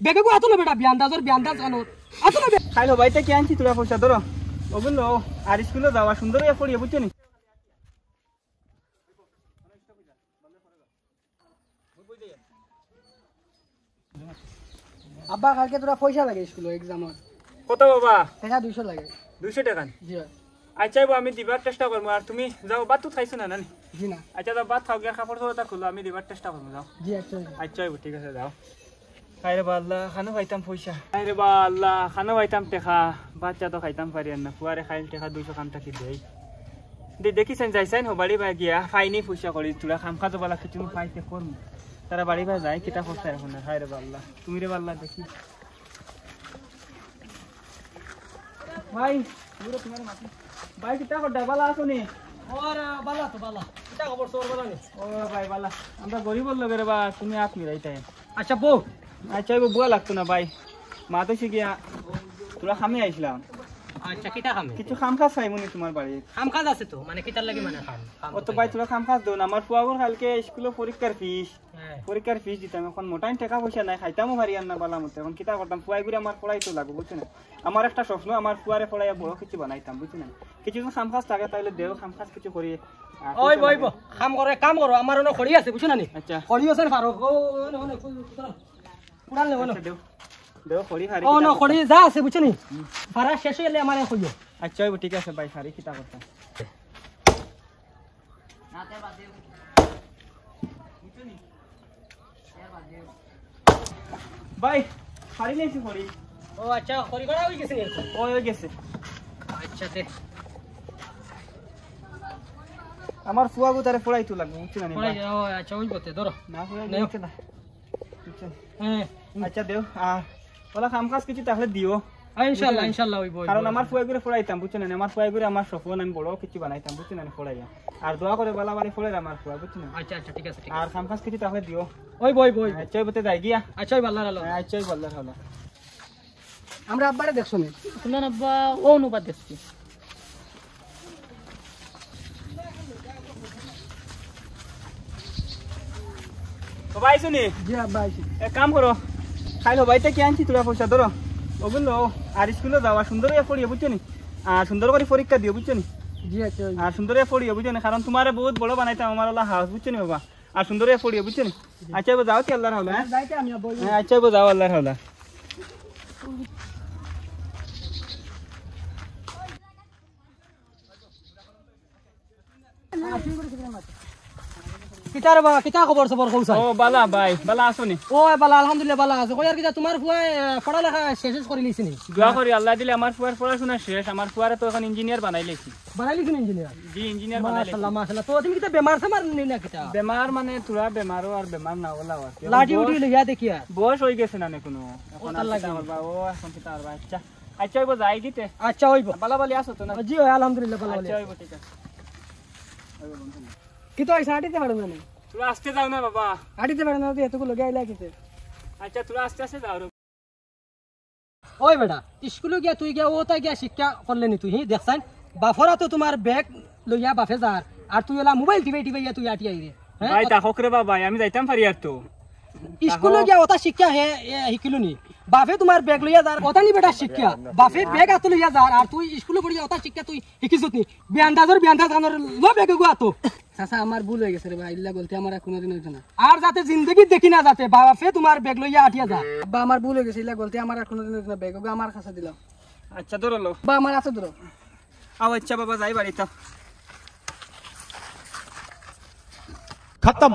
বেগে গো আতো না বেটা বিয়ান্দাজ আনো আতো না খাইলো ভাইতে কি আনছি তোরা পয়সা ধরো ওগুলো আর স্কুলে যাওয়া সুন্দর হয়ে পড়িয়ে বুঝছো নি আব্বা কালকে তোরা পয়সা লাগে স্কুলে এক্সামত কত বাবা টাকা 200 লাগে 200 টাকা জি আচ্ছা আমি দিবার চেষ্টা করবো আর তুমি যাও বাদ তো খাইছো না নানি জি না আচ্ছা যাও বাদ খাও গিয়ে কাপড় চোপড় খুলো আমি দিবার চেষ্টা করবো যাও জি আচ্ছা আচ্ছা ঠিক আছে যাও খাইরে বা আল্লাহ খানো খাইতাম পয়সা খাইরে বা আল্লাহ খানো খাইতাম টেকা বাচ্চা তো খাইতাম পারি না ফুয়ারে খাইল টেকা 200 খান থাকি দেই দেখিছেন যাইছেন বাড়ি বা গিয়া ফাইনি পয়সা করি তোরা খাম খা যাবা লাগছে তুমি পাইতে করম তারা বাড়ি বা যায় কিতা করতে এখন না খাইরে বা আল্লাহ তুমি রে বা আল্লাহ দেখি ভাই পুরো তোমার মাটি ভাই কিতা করতে বালা আছো নি ওরে বালা তো বালা কিটা খবর তোর বালা নি ও ভাই বালা আমরা গরিব লোকের বা তুমি আপ মিরাইতাই আচ্ছা বউ আচ্ছা বুয়া লাগতো না ভাই মা তো শিখিয়া তোরা খামে আইছিলাম আচ্ছা কিটা খাম কিছু খাম খাস চাইমনি তোমার বাড়ি খাম খাজ আছে তো মানে কিটার লাগি মানে খাম ও তো ভাই তোরা খাম খাস দেও না আমার ফুয়াগর কালকে স্কুলে পরীক্ষার ফিস দিতাম এখন মোটাই টাকা পয়সা নাই খাইতামও পারি আর না বালা মতো এখন কিতা করতাম ফুয়াই করে আমার পড়াই তো লাগবে বুঝছো না আমার একটা স্বপ্ন আমার ফুয়ারে পড়াইয়া বড় কিছু বানাইতাম বুঝছো না কিছু খাম খাস থাকে তাহলে দেও খাম খাস কিছু করি ওই বই কাম করো আমার অন্য খড়ি আছে বুঝছো না নি আচ্ছা খড়ি আছে ফারুক ও পুরান লেবো না দেও দেও খড়ি হারি ও না খড়ি যা আছে বুঝছো নি ফারা শেষ হইলে আমারে কইও আচ্ছা ঠিক আছে ভাই হারি কিতা করতাম নাতে বাদ দেও বুঝছো নি ভাই হারি নেছি খড়ি ও আচ্ছা খড়ি করা হই গেছে ও হয়ে গেছে আচ্ছা তে আমার ফুয়াগো তারে পড়াই তো লাগবে বুঝছো না নি পড়াই ও আচ্ছা ওই বতে ধরো না পড়াই নেও না বুঝছো হ্যাঁ আচ্ছা দেও ওলা কাম কাজ কিছু তাহলে দিও ইনশাআল্লাহ ওই বই কারণ আমার ফুয়াই করে পড়াইতাম বুঝছো না আমার ফুয়াই করে আমার স্বপ্ন আমি বড় কিছু বানাইতাম বুঝছো না পড়াইয়া আর দোয়া করে বালা বাড়ি পড়ে আমার ফুয়া বুঝছো না আচ্ছা আচ্ছা ঠিক আছে ঠিক আর কাম কাজ কিছু তাহলে দিও ওই বই আচ্ছা বতে যাই গিয়া আচ্ছা ওই বাল্লার আলো আচ্ছা বললার হলো আমরা আব্বারে দেখছো নি না আব্বা ও অনুবাদ দেখছি তো ভাই শুনি জি আব্বা আইছি এক কাম করো খাইলো ভাইতে কি আনছি তোরা পয়সা ধরো ওগুলো আর স্কুলে যাওয়া সুন্দর হয়ে পড়িয়ে বুঝছো নি আর সুন্দর করে পরীক্ষা দিও বুঝছো নি জি আচ্ছা আর সুন্দর হয়ে পড়িয়ে বুঝছো নি কারণ তোমার বহুত বড় বানাইতাম আমার আল্লাহ হাউস বুঝছো নি বাবা আর সুন্দর হয়ে পড়িয়ে বুঝছো নি আচ্ছা যাও কি আল্লাহর হলো হ্যাঁ যাইতে আমি বই আচ্ছা যাও আল্লাহর হলো কিতার বা কিতা খবর সবর কইছা ও বালা ভাই বালা আসনি ও বালা আলহামদুলিল্লাহ বালা আছে কই আর কিতা তোমার ফুয়ায় পড়ালেখা শেষ করে লিছি নি দোয়া করি আল্লাহ দিলে আমার ফুয়ার পড়াশোনা শেষ আমার ফুয়ারে তো এখন ইঞ্জিনিয়ার বানাই লেছি বানাই লিছি ইঞ্জিনিয়ার জি ইঞ্জিনিয়ার বানাই লেছি মাশাআল্লাহ তো তুমি কিতা বেমার সামার নি না কিতা বেমার মানে তোরা বেমারও আর বেমার না হলা আর লাঠি উঠি লইয়া দেখিয়া বয়স হয়ে গেছে না কোনো এখন তার লাগে আমার বা ও এখন কিতা আর আচ্ছা আচ্ছা ওই যাই দিতে আচ্ছা হইব বালা বালি আসো তো না জি আলহামদুলিল্লাহ বালা আচ্ছা ওই ঠিক আছে কিতা হইছে হাঁটিতে পারো না তোরা আসতে যাও না বাবা হাঁটিতে পারো না তো এতগুলো লগে আইলা কিতে আচ্ছা তোরা আস্তে আস্তে যাও ওই বেটা স্কুলে গিয়া তুই গিয়া ওটা গিয়া শিক্ষা করলে নি তুই দেখছান বাফরা তো তোমার ব্যাগ লইয়া বাফে যার আর তুই এলা মোবাইল টিপে টিপে তুই আটি আইরে ভাই তাহক রে বাবা আমি যাইতাম পারি আর তো স্কুলে গিয়া ওটা শিক্ষা হে শিকিলো নি বাফে তোমার ব্যাগ লইয়া যার ওটা নি বেটা শিক্ষা বাফে ব্যাগ আতো লইয়া যার আর তুই স্কুলে পড়িয়া ওটা শিক্ষা তুই শিকিছত নি বিয়ান্দাজ গানোর লো ব্যাগ গো আতো চাচা আমার ভুল হয়ে গেছে রে ভাই ইল্লা বলতে আমার কোনোদিন হইতো না আর যাতে জিন্দেগি দেখি না যাতে বাফে তোমার ব্যাগ লইয়া আটিয়া যা বা আমার ভুল হয়ে গেছে ইল্লা বলতে আমার কোনোদিন হইতো না ব্যাগ গো আমার কাছে দিলাম আচ্ছা ধরো লো বা আমার আছে ধরো আও আচ্ছা বাবা যাই বাড়ি তো खत्म।